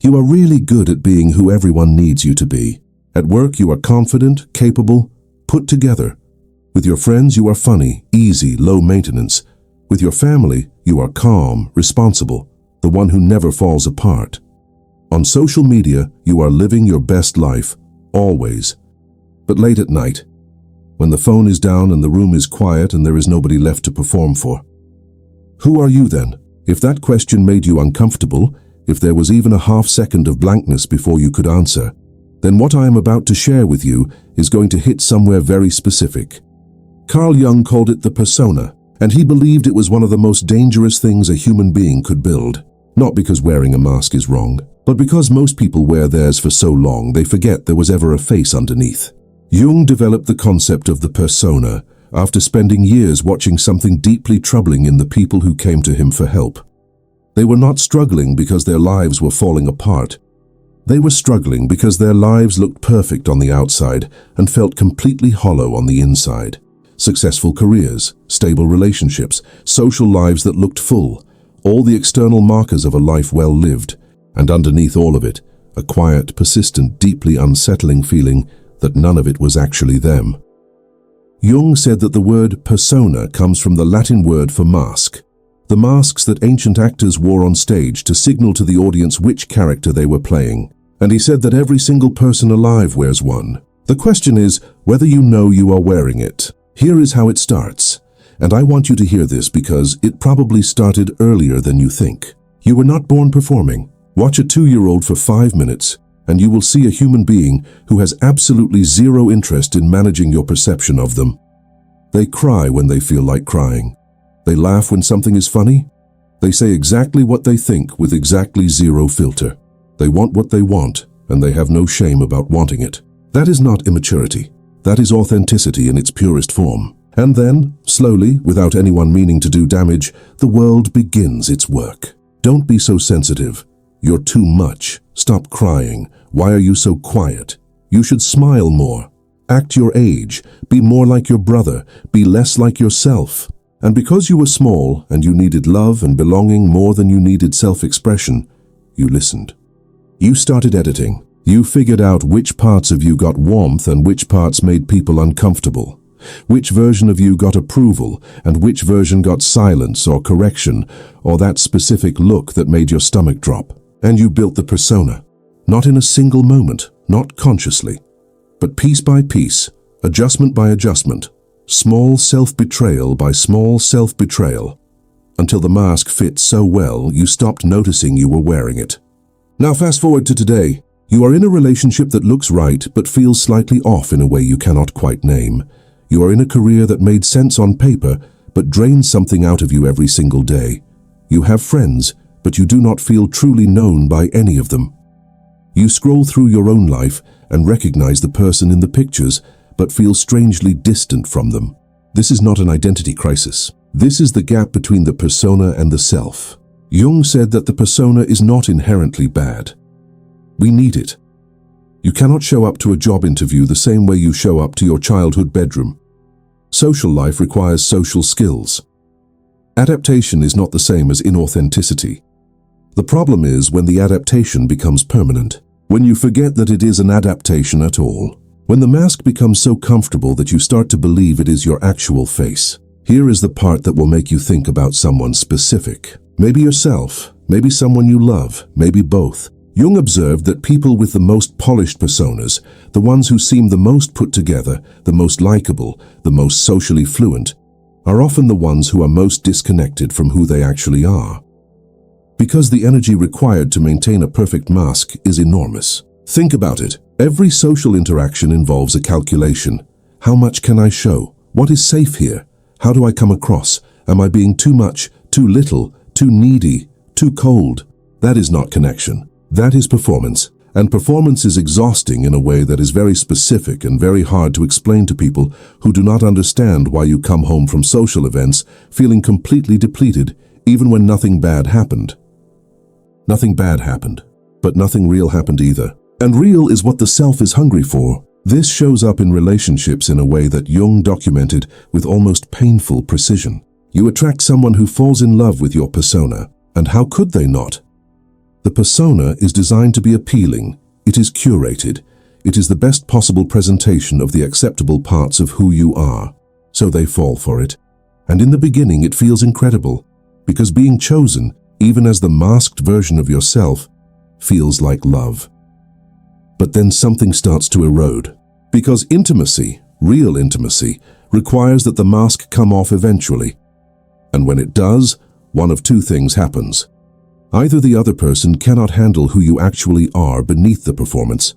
You are really good at being who everyone needs you to be. At work, you are confident, capable, put together. With your friends, you are funny, easy, low maintenance. With your family, you are calm, responsible, the one who never falls apart. On social media, you are living your best life, always. But late at night, when the phone is down and the room is quiet and there is nobody left to perform for. Who are you then? If that question made you uncomfortable, if there was even a half-second of blankness before you could answer, then what I am about to share with you is going to hit somewhere very specific. Carl Jung called it the persona, and he believed it was one of the most dangerous things a human being could build. Not because wearing a mask is wrong, but because most people wear theirs for so long they forget there was ever a face underneath. Jung developed the concept of the persona after spending years watching something deeply troubling in the people who came to him for help. They were not struggling because their lives were falling apart. They were struggling because their lives looked perfect on the outside and felt completely hollow on the inside. Successful careers, stable relationships, social lives that looked full, all the external markers of a life well lived, and underneath all of it, a quiet, persistent, deeply unsettling feeling that none of it was actually them. Jung said that the word persona comes from the Latin word for mask, the masks that ancient actors wore on stage to signal to the audience which character they were playing. And he said that every single person alive wears one. The question is whether you know you are wearing it. Here is how it starts, and I want you to hear this because it probably started earlier than you think. You were not born performing. Watch a 2-year-old for 5 minutes, and you will see a human being who has absolutely zero interest in managing your perception of them. They cry when they feel like crying. They laugh when something is funny. They say exactly what they think with exactly zero filter. They want what they want, and they have no shame about wanting it. That is not immaturity. That is authenticity in its purest form. And then, slowly, without anyone meaning to do damage, the world begins its work. Don't be so sensitive. You're too much. Stop crying. Why are you so quiet? You should smile more. Act your age. Be more like your brother. Be less like yourself. And because you were small and you needed love and belonging more than you needed self-expression, you listened. You started editing. You figured out which parts of you got warmth and which parts made people uncomfortable. Which version of you got approval and which version got silence or correction or that specific look that made your stomach drop. And you built the persona. Not in a single moment, not consciously, but piece by piece, adjustment by adjustment, small self-betrayal by small self-betrayal, until the mask fit so well you stopped noticing you were wearing it. Now fast forward to today. You are in a relationship that looks right but feels slightly off in a way you cannot quite name. You are in a career that made sense on paper but drains something out of you every single day. You have friends, but you do not feel truly known by any of them. You scroll through your own life and recognize the person in the pictures but feel strangely distant from them. This is not an identity crisis. This is the gap between the persona and the self. Jung said that the persona is not inherently bad. We need it. You cannot show up to a job interview the same way you show up to your childhood bedroom. Social life requires social skills. Adaptation is not the same as inauthenticity. The problem is when the adaptation becomes permanent, when you forget that it is an adaptation at all, when the mask becomes so comfortable that you start to believe it is your actual face. Here is the part that will make you think about someone specific. Maybe yourself, maybe someone you love, maybe both. Jung observed that people with the most polished personas, the ones who seem the most put together, the most likable, the most socially fluent, are often the ones who are most disconnected from who they actually are. Because the energy required to maintain a perfect mask is enormous. Think about it. Every social interaction involves a calculation. How much can I show? What is safe here? How do I come across? Am I being too much, too little, too needy, too cold? That is not connection. That is performance. And performance is exhausting in a way that is very specific and very hard to explain to people who do not understand why you come home from social events feeling completely depleted, even when nothing bad happened. Nothing bad happened, but nothing real happened either. And real is what the self is hungry for. This shows up in relationships in a way that Jung documented with almost painful precision. You attract someone who falls in love with your persona, and how could they not? The persona is designed to be appealing. It is curated. It is the best possible presentation of the acceptable parts of who you are. So they fall for it. And in the beginning it feels incredible, because being chosen, even as the masked version of yourself, feels like love. But then something starts to erode. Because intimacy, real intimacy, requires that the mask come off eventually. And when it does, one of two things happens. Either the other person cannot handle who you actually are beneath the performance,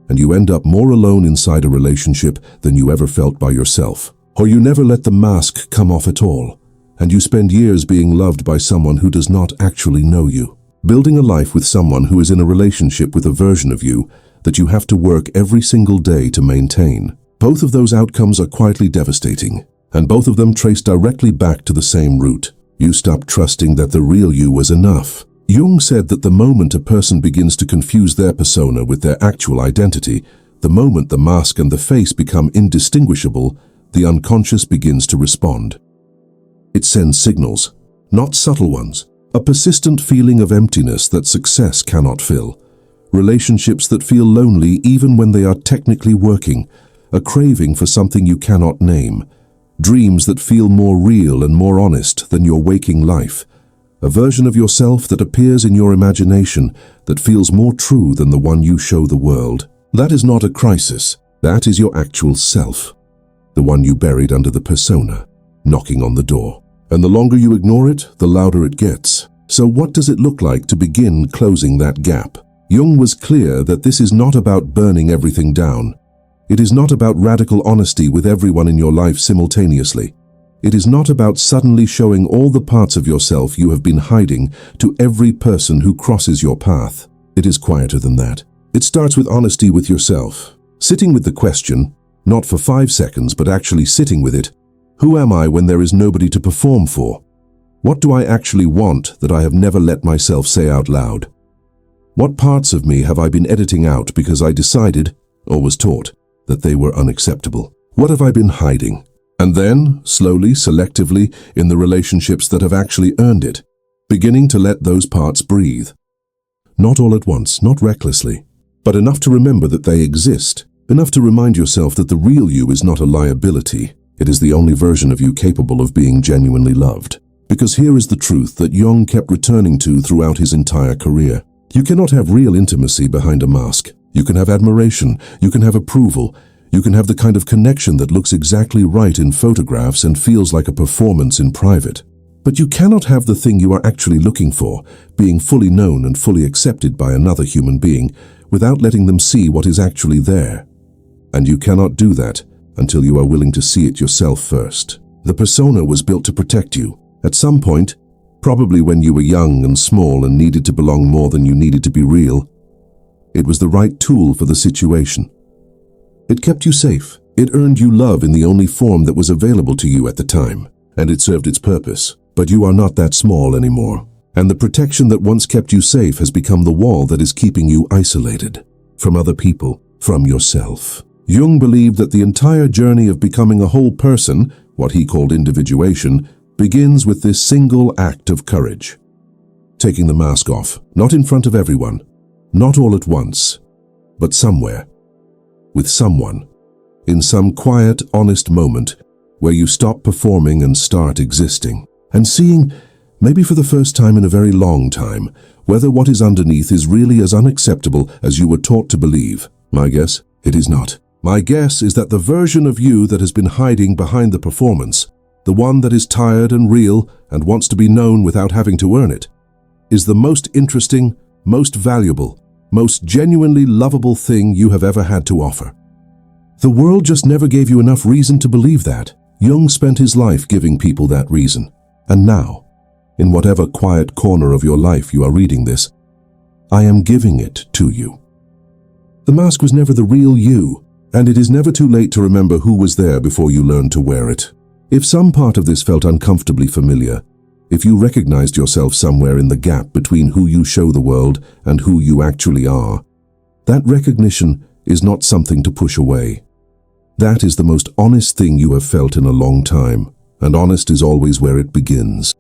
and you end up more alone inside a relationship than you ever felt by yourself. Or you never let the mask come off at all, and you spend years being loved by someone who does not actually know you. Building a life with someone who is in a relationship with a version of you that you have to work every single day to maintain. Both of those outcomes are quietly devastating, and both of them trace directly back to the same root. You stop trusting that the real you was enough. Jung said that the moment a person begins to confuse their persona with their actual identity, the moment the mask and the face become indistinguishable, the unconscious begins to respond. It sends signals, not subtle ones, a persistent feeling of emptiness that success cannot fill, relationships that feel lonely even when they are technically working, a craving for something you cannot name, dreams that feel more real and more honest than your waking life, a version of yourself that appears in your imagination that feels more true than the one you show the world. That is not a crisis, that is your actual self, the one you buried under the persona, knocking on the door. And the longer you ignore it, the louder it gets. So what does it look like to begin closing that gap? Jung was clear that this is not about burning everything down. It is not about radical honesty with everyone in your life simultaneously. It is not about suddenly showing all the parts of yourself you have been hiding to every person who crosses your path. It is quieter than that. It starts with honesty with yourself. Sitting with the question, not for 5 seconds, but actually sitting with it. Who am I when there is nobody to perform for? What do I actually want that I have never let myself say out loud? What parts of me have I been editing out because I decided, or was taught, that they were unacceptable? What have I been hiding? And then, slowly, selectively, in the relationships that have actually earned it, beginning to let those parts breathe. Not all at once, not recklessly, but enough to remember that they exist, enough to remind yourself that the real you is not a liability. It is the only version of you capable of being genuinely loved. Because here is the truth that Jung kept returning to throughout his entire career. You cannot have real intimacy behind a mask. You can have admiration, you can have approval, you can have the kind of connection that looks exactly right in photographs and feels like a performance in private. But you cannot have the thing you are actually looking for, being fully known and fully accepted by another human being, without letting them see what is actually there. And you cannot do that until you are willing to see it yourself first. The persona was built to protect you. At some point, probably when you were young and small and needed to belong more than you needed to be real, it was the right tool for the situation. It kept you safe. It earned you love in the only form that was available to you at the time, and it served its purpose. But you are not that small anymore, and the protection that once kept you safe has become the wall that is keeping you isolated from other people, from yourself. Jung believed that the entire journey of becoming a whole person, what he called individuation, begins with this single act of courage. Taking the mask off, not in front of everyone, not all at once, but somewhere, with someone, in some quiet, honest moment where you stop performing and start existing, and seeing, maybe for the first time in a very long time, whether what is underneath is really as unacceptable as you were taught to believe. My guess, it is not. My guess is that the version of you that has been hiding behind the performance, the one that is tired and real and wants to be known without having to earn it, is the most interesting, most valuable, most genuinely lovable thing you have ever had to offer. The world just never gave you enough reason to believe that. Jung spent his life giving people that reason. And now, in whatever quiet corner of your life you are reading this, I am giving it to you. The mask was never the real you, and it is never too late to remember who was there before you learned to wear it. If some part of this felt uncomfortably familiar, if you recognized yourself somewhere in the gap between who you show the world and who you actually are, that recognition is not something to push away. That is the most honest thing you have felt in a long time, and honest is always where it begins.